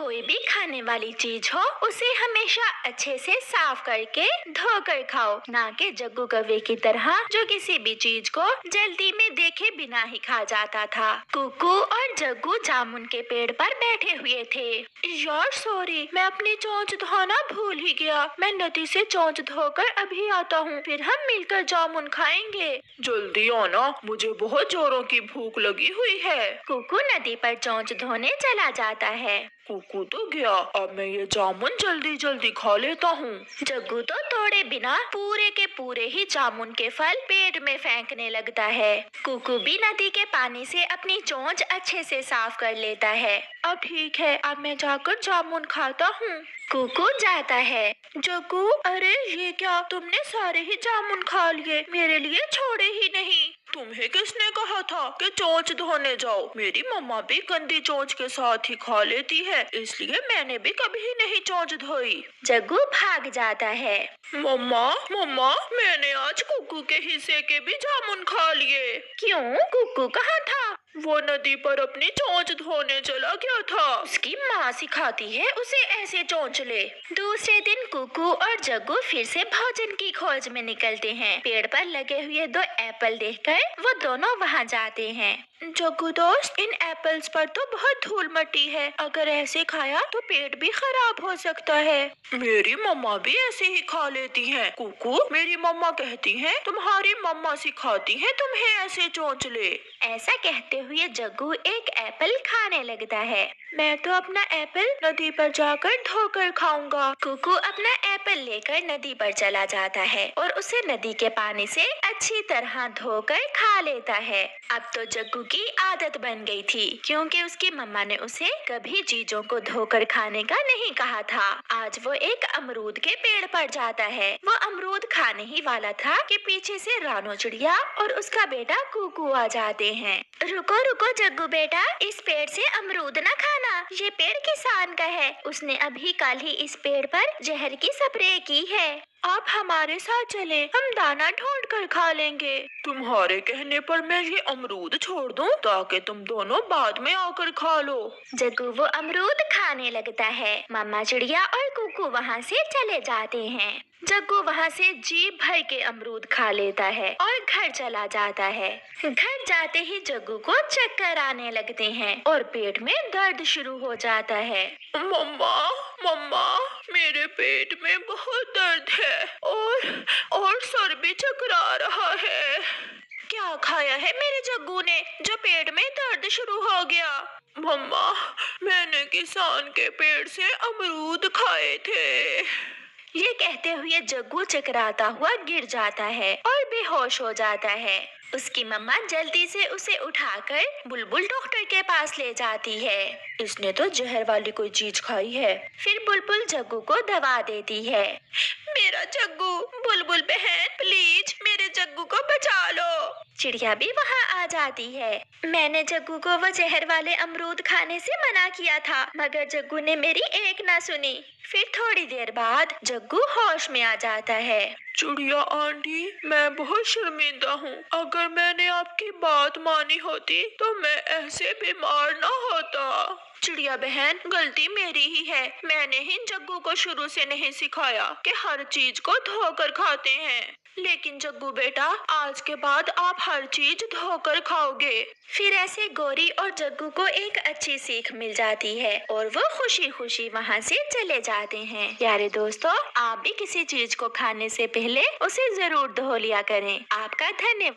कोई भी खाने वाली चीज हो उसे हमेशा अच्छे से साफ करके धोकर खाओ, ना कि जग्गू कौवे की तरह जो किसी भी चीज को जल्दी में देखे बिना ही खा जाता था। कुकू और जग्गू जामुन के पेड़ पर बैठे हुए थे। यार सॉरी, मैं अपनी चोंच धोना भूल ही गया। मैं नदी से चोंच धोकर अभी आता हूँ, फिर हम मिलकर जामुन खाएंगे। जल्दी आना, मुझे बहुत जोरों की भूख लगी हुई है। कुकू नदी पर चोंच धोने चला जाता है। कुकू तो गया, अब मैं ये जामुन जल्दी जल्दी खा लेता हूँ। जग्गू तो तोड़े बिना पूरे के पूरे ही जामुन के फल पेट में फेंकने लगता है। कुकू भी नदी के पानी से अपनी चोंच अच्छे से साफ कर लेता है। अब ठीक है, अब मैं जाकर जामुन खाता हूँ। कुकू जाता है। जग्गू, अरे ये क्या, तुमने सारे ही जामुन खा लिए, मेरे लिए छोड़े ही नहीं। तुम्हें किसने कहा था कि चोंच धोने जाओ? मेरी मम्मा भी गंदी चोंच के साथ ही खा लेती है, इसलिए मैंने भी कभी नहीं चोंच धोई। जग्गू भाग जाता है। मम्मा मम्मा, मैंने आज कुकू के हिस्से के भी जामुन खा लिए। क्यों? कुकू कहाँ था? वो नदी पर अपनी चोंच धोने चला गया था। उसकी माँ सिखाती है उसे ऐसे चोंच ले। दूसरे दिन कुकू और जग्गू फिर से भोजन की खोज में निकलते हैं। पेड़ पर लगे हुए 2 एप्पल देखकर वो दोनों वहाँ जाते हैं। जग्गू दोस्त, इन एप्पल्स पर तो बहुत धूल मट्टी है, अगर ऐसे खाया तो पेट भी खराब हो सकता है। मेरी मम्मा भी ऐसे ही खा लेती हैं। कुकू, मेरी मम्मा कहती हैं तुम्हारी मम्मा सिखाती है तुम्हें ऐसे चोंच ले। ऐसा कहते हुए जग्गू एक एप्पल खाने लगता है। मैं तो अपना एप्पल नदी पर जाकर धोकर खाऊंगा। कुकू अपना एप्पल लेकर नदी पर चला जाता है और उसे नदी के पानी से अच्छी तरह धोकर खा लेता है। अब तो जग्गू की आदत बन गई थी, क्योंकि उसकी मम्मा ने उसे कभी चीजों को धोकर खाने का नहीं कहा था। आज वो एक अमरूद के पेड़ पर जाता है। वो अमरूद खाने ही वाला था कि पीछे से रानो चिड़िया और उसका बेटा कुकू आ जाते हैं। रुको रुको जग्गू बेटा, इस पेड़ से अमरूद न खाना, ये पेड़ किसान का है। उसने अभी कल ही इस पेड़ पर जहर की स्प्रे की है। आप हमारे साथ चले, हम दाना ढूंढ कर खा लेंगे। तुम्हारे कहने पर मैं ये अमरूद छोड़ दूं ताकि तुम दोनों बाद में आकर खा लो। जग्गू वो अमरूद खाने लगता है। मामा चिड़िया और कुकू वहाँ से चले जाते हैं। जग्गू वहाँ से जी भर के अमरूद खा लेता है और घर चला जाता है। घर जाते ही जग्गू को चक्कर आने लगते हैं और पेट में दर्द शुरू हो जाता है। मम्मा मम्मा, मेरे पेट में बहुत दर्द है और सर भी चकरा रहा है। क्या खाया है मेरे जग्गू ने जो पेट में दर्द शुरू हो गया? मम्मा, मैंने किसान के पेड़ से अमरूद खाए थे। ये कहते हुए जग्गू चकराता हुआ गिर जाता है और बेहोश हो जाता है। उसकी मम्मा जल्दी से उसे उठाकर बुलबुल डॉक्टर के पास ले जाती है। इसने तो जहर वाली कोई चीज खाई है। फिर बुलबुल जग्गू को दवा देती है। मेरा जग्गू, बुलबुल बहन प्लीज मेरे जग्गू को बचा लो। चिड़िया भी वहाँ आ जाती है। मैंने जग्गू को वो जहर वाले अमरूद खाने से मना किया था, मगर जग्गू ने मेरी एक ना सुनी। फिर थोड़ी देर बाद जग्गू होश में आ जाता है। चिड़िया आंटी, मैं बहुत शर्मिंदा हूँ। अगर मैंने आपकी बात मानी होती तो मैं ऐसे बीमार ना होता। चिड़िया बहन, गलती मेरी ही है। मैंने ही जग्गू को शुरू से नहीं सिखाया कि हर चीज को धोकर खाते हैं। लेकिन जग्गू बेटा, आज के बाद आप हर चीज धोकर खाओगे। फिर ऐसे गोरी और जग्गू को एक अच्छी सीख मिल जाती है और वो खुशी खुशी वहाँ से चले जाते हैं। प्यारे दोस्तों, आप भी किसी चीज को खाने से पहले उसे जरूर धो लिया करें। आपका धन्यवाद।